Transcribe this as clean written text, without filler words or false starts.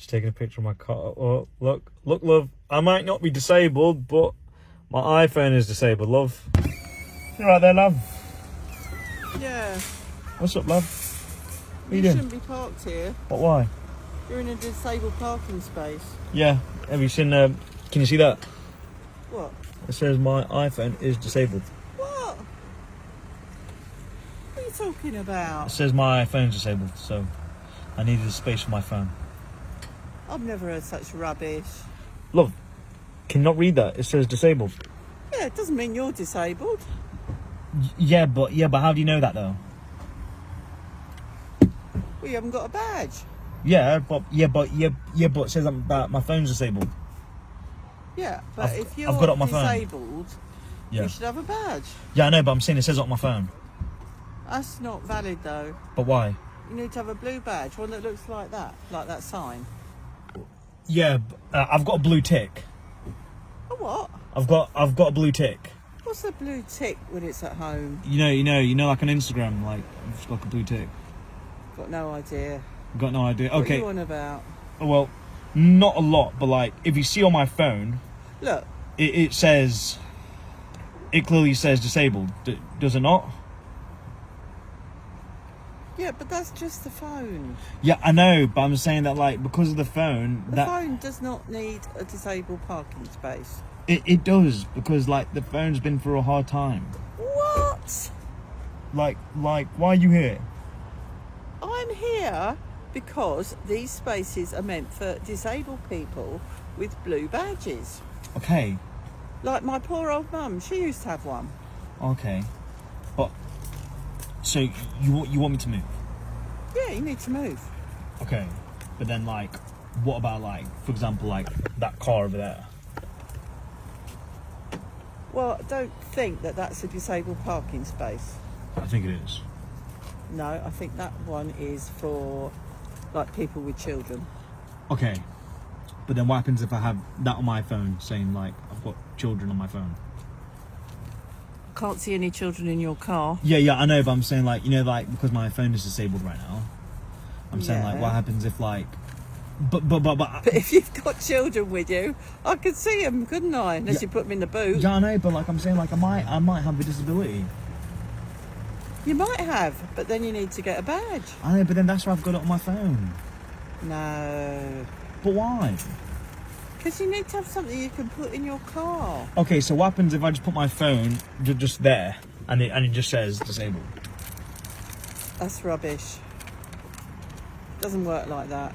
Just taking a picture of my car. Oh, look, love. I might not be disabled, but my iPhone is disabled, love. You right there, love? Yeah. What's up, love? What You you doing? shouldn't be parked here. But why? You're in a disabled parking space. Yeah. Have you seen? Can you see that? What? It says my iPhone is disabled. What? What are you talking It about? says my iPhone is disabled, so I needed a space for my phone. I've never heard such rubbish. Love, can you not read that? It says disabled. Yeah, it doesn't mean you're disabled. Yeah, but how do you know that though? Well, you haven't got a badge. But it says that my phone's disabled. Yeah, but I've if you're got it on my phone. disabled, Yeah. you should have a badge. Yeah, I know, but I'm saying it says it on my phone. That's not valid though. But why? You need to have a blue badge, one that looks like that sign. Yeah, I've got a blue tick. A what? I've got a blue tick. What's a blue tick when it's at home? You know, like on Instagram, like I've just got a blue tick. Got no idea. Got no idea. What are Okay, you on about? well, not a lot, but like if you see on my phone, Look, it says, it clearly says disabled. Does it not? yeah, but that's just the phone. Yeah, I know, but I'm saying that like because of the phone, The phone does not need a disabled parking space. it does, because like the phone's been through a hard time. What? Like why are you here? I'm here because these spaces are meant for disabled people with blue badges. Okay, Like my poor old mum, she used to have one. okay, but so you want me to move? Yeah, you need to move. Okay, but then like, what about like, for example, like that car over there? Well, I don't think that that's a disabled parking space. I think it is. No, I think that one is for like people with children. Okay, but then what happens if I have that on my phone saying like I've got children on my phone? Can't see any children in your car. Yeah, I know, but I'm saying like, like because my phone is disabled right now. I'm saying like, Yeah. what happens if like, but But if you've got children with you, I could see them, couldn't I? Unless Yeah. you put them in the boot. yeah, I know, but like I'm saying like I might have a disability. You might have, but then you need to get a badge. I know, but then that's why I've got it on my phone. No. But why? Because you need to have something you can put in your car. Okay, so what happens if I just put my phone just there and it just says disabled? That's rubbish. Doesn't work like that.